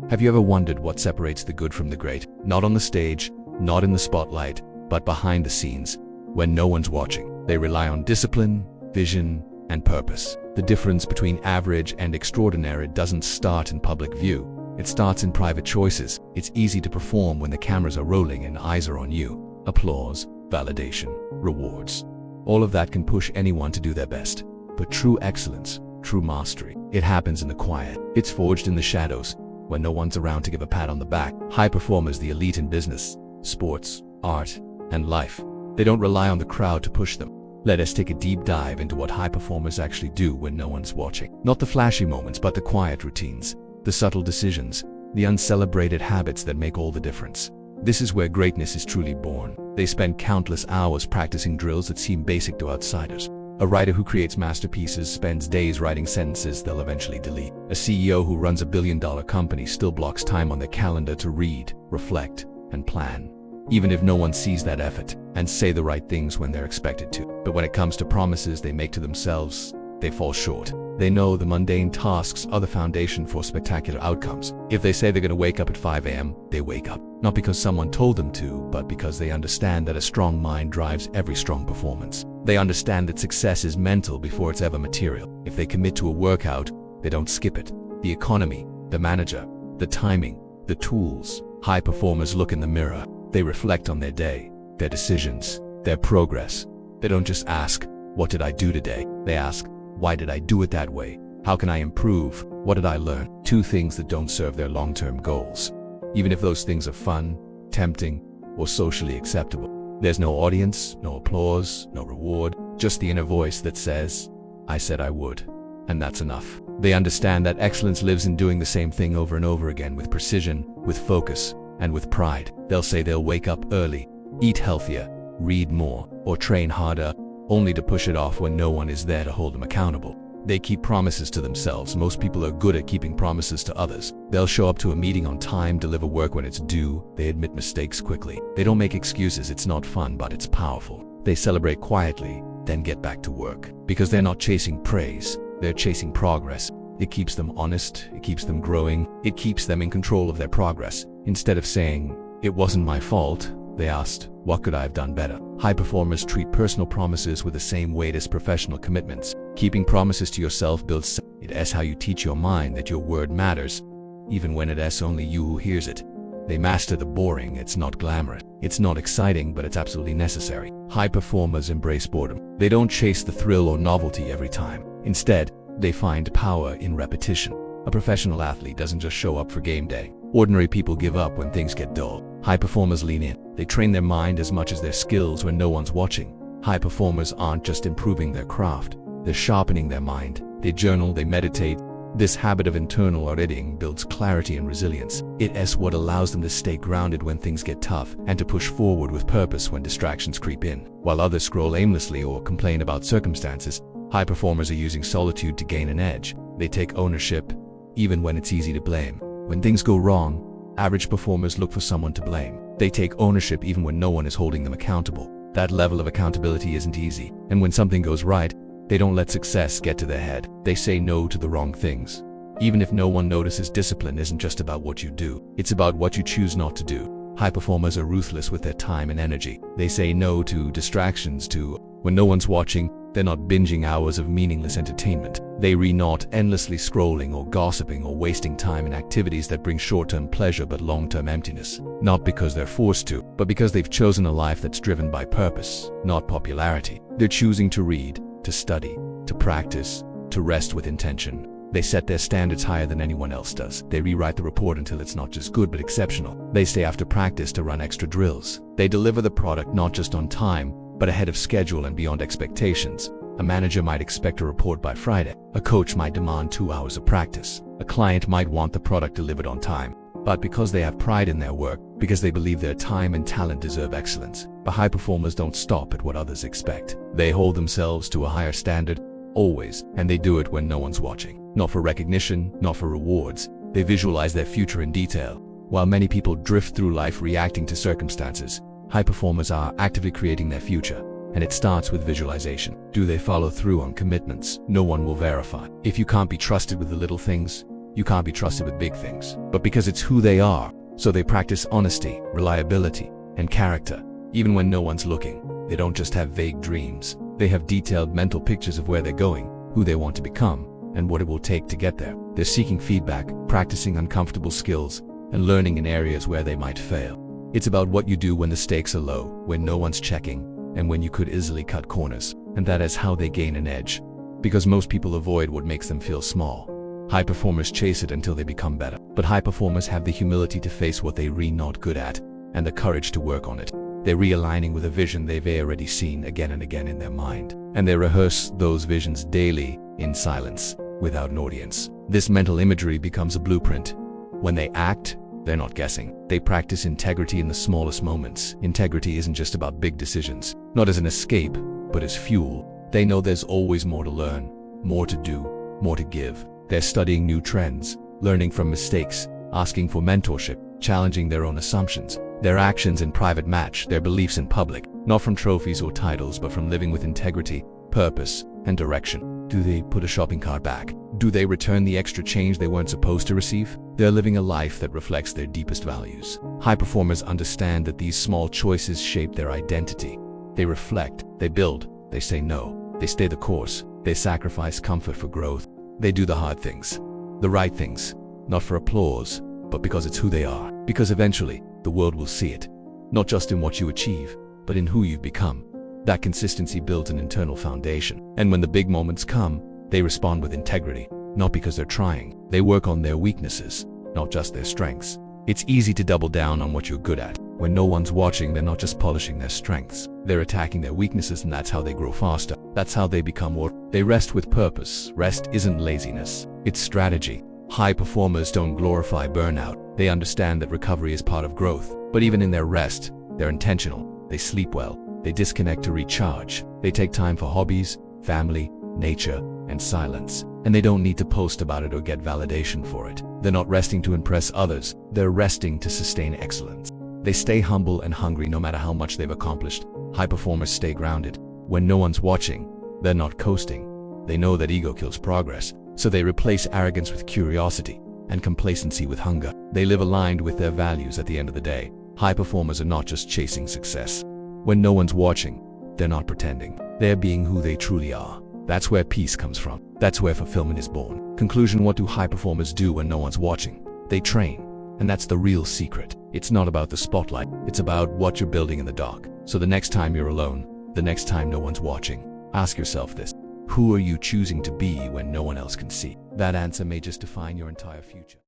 Have you ever wondered what separates the good from the great? Not on the stage, not in the spotlight, but behind the scenes, when no one's watching. They rely on discipline, vision, and purpose. The difference between average and extraordinary doesn't start in public view. It starts in private choices. It's easy to perform when the cameras are rolling and eyes are on you. Applause, validation, rewards. All of that can push anyone to do their best. But true excellence, true mastery, it happens in the quiet. It's forged in the shadows, when no one's around to give a pat on the back. High performers, the elite in business, sports, art, and life, they don't rely on the crowd to push them. Let us take a deep dive into what high performers actually do when no one's watching. Not the flashy moments, but the quiet routines, the subtle decisions, the uncelebrated habits that make all the difference. This is where greatness is truly born. They spend countless hours practicing drills that seem basic to outsiders. A writer who creates masterpieces spends days writing sentences they'll eventually delete. A CEO who runs a billion-dollar company still blocks time on their calendar to read, reflect, and plan, even if no one sees that effort, and say the right things when they're expected to. But when it comes to promises they make to themselves, they fall short. They know the mundane tasks are the foundation for spectacular outcomes. If they say they're going to wake up at 5 a.m., they wake up. Not because someone told them to, but because they understand that a strong mind drives every strong performance. They understand that success is mental before it's ever material. If they commit to a workout, they don't skip it. The economy, the manager, the timing, the tools. High performers look in the mirror. They reflect on their day, their decisions, their progress. They don't just ask, "What did I do today?" They ask, "Why did I do it that way? How can I improve? What did I learn?" Two things that don't serve their long-term goals, even if those things are fun, tempting, or socially acceptable. There's no audience, no applause, no reward, just the inner voice that says, "I said I would," and that's enough. They understand that excellence lives in doing the same thing over and over again with precision, with focus, and with pride. They'll say they'll wake up early, eat healthier, read more, or train harder, only to push it off when no one is there to hold them accountable. They keep promises to themselves. Most people are good at keeping promises to others. They'll show up to a meeting on time, deliver work when it's due. They admit mistakes quickly. They don't make excuses. It's not fun, but it's powerful. They celebrate quietly, then get back to work. Because they're not chasing praise, they're chasing progress. It keeps them honest, it keeps them growing, it keeps them in control of their progress. Instead of saying, "It wasn't my fault," they asked, "What could I have done better?" High performers treat personal promises with the same weight as professional commitments. Keeping promises to yourself builds it as how you teach your mind that your word matters, even when it is only you who hears it. They master the boring. It's not glamorous. It's not exciting, but it's absolutely necessary. High performers embrace boredom. They don't chase the thrill or novelty every time. Instead, they find power in repetition. A professional athlete doesn't just show up for game day. Ordinary people give up when things get dull. High performers lean in. They train their mind as much as their skills when no one's watching. High performers aren't just improving their craft, they're sharpening their mind. They journal, they meditate. This habit of internal auditing builds clarity and resilience. It is what allows them to stay grounded when things get tough and to push forward with purpose when distractions creep in. While others scroll aimlessly or complain about circumstances, high performers are using solitude to gain an edge. They take ownership, even when it's easy to blame. When things go wrong, average performers look for someone to blame. They take ownership even when no one is holding them accountable. That level of accountability isn't easy. And when something goes right, they don't let success get to their head. They say no to the wrong things. Even if no one notices, discipline isn't just about what you do. It's about what you choose not to do. High performers are ruthless with their time and energy. They say no to distractions, to when no one's watching. They're not binging hours of meaningless entertainment. They not endlessly scrolling or gossiping or wasting time in activities that bring short-term pleasure but long-term emptiness. Not because they're forced to, but because they've chosen a life that's driven by purpose, not popularity. They're choosing to read, to study, to practice, to rest with intention. They set their standards higher than anyone else does. They rewrite the report until it's not just good but exceptional. They stay after practice to run extra drills. They deliver the product not just on time, but ahead of schedule and beyond expectations. A manager might expect a report by Friday. A coach might demand 2 hours of practice. A client might want the product delivered on time. But because they have pride in their work, because they believe their time and talent deserve excellence, the high performers don't stop at what others expect. They hold themselves to a higher standard, always, and they do it when no one's watching. Not for recognition, not for rewards. They visualize their future in detail. While many people drift through life reacting to circumstances, high performers are actively creating their future. And it starts with visualization. Do they follow through on commitments? No one will verify. If you can't be trusted with the little things, you can't be trusted with big things, but because it's who they are. So they practice honesty, reliability, and character. Even when no one's looking, they don't just have vague dreams. They have detailed mental pictures of where they're going, who they want to become, and what it will take to get there. They're seeking feedback, practicing uncomfortable skills, and learning in areas where they might fail. It's about what you do when the stakes are low, when no one's checking, and when you could easily cut corners. And that is how they gain an edge. Because most people avoid what makes them feel small. High performers chase it until they become better. But high performers have the humility to face what they're really not good at, and the courage to work on it. They're realigning with a vision they've already seen again and again in their mind. And they rehearse those visions daily, in silence, without an audience. This mental imagery becomes a blueprint. When they act, they're not guessing. They practice integrity in the smallest moments. Integrity isn't just about big decisions, not as an escape, but as fuel. They know there's always more to learn, more to do, more to give. They're studying new trends, learning from mistakes, asking for mentorship, challenging their own assumptions. Their actions in private match their beliefs in public, not from trophies or titles, but from living with integrity, purpose, and direction. Do they put a shopping cart back? Do they return the extra change they weren't supposed to receive? They're living a life that reflects their deepest values. High performers understand that these small choices shape their identity. They reflect, they build, they say no, they stay the course, they sacrifice comfort for growth. They do the hard things, the right things, not for applause, but because it's who they are. Because eventually, the world will see it, not just in what you achieve, but in who you've become. That consistency builds an internal foundation. And when the big moments come, they respond with integrity, not because they're trying. They work on their weaknesses, not just their strengths. It's easy to double down on what you're good at. When no one's watching, they're not just polishing their strengths. They're attacking their weaknesses, and that's how they grow faster. That's how they become more. They rest with purpose. Rest isn't laziness, it's strategy. High performers don't glorify burnout. They understand that recovery is part of growth. But even in their rest, they're intentional. They sleep well. They disconnect to recharge. They take time for hobbies, family, nature, and silence. And they don't need to post about it or get validation for it. They're not resting to impress others. They're resting to sustain excellence. They stay humble and hungry no matter how much they've accomplished. High performers stay grounded. When no one's watching, they're not coasting. They know that ego kills progress. So they replace arrogance with curiosity and complacency with hunger. They live aligned with their values at the end of the day. High performers are not just chasing success. When no one's watching, they're not pretending. They're being who they truly are. That's where peace comes from. That's where fulfillment is born. Conclusion: what do high performers do when no one's watching? They train. And that's the real secret. It's not about the spotlight. It's about what you're building in the dark. So the next time you're alone, the next time no one's watching, ask yourself this: who are you choosing to be when no one else can see? That answer may just define your entire future.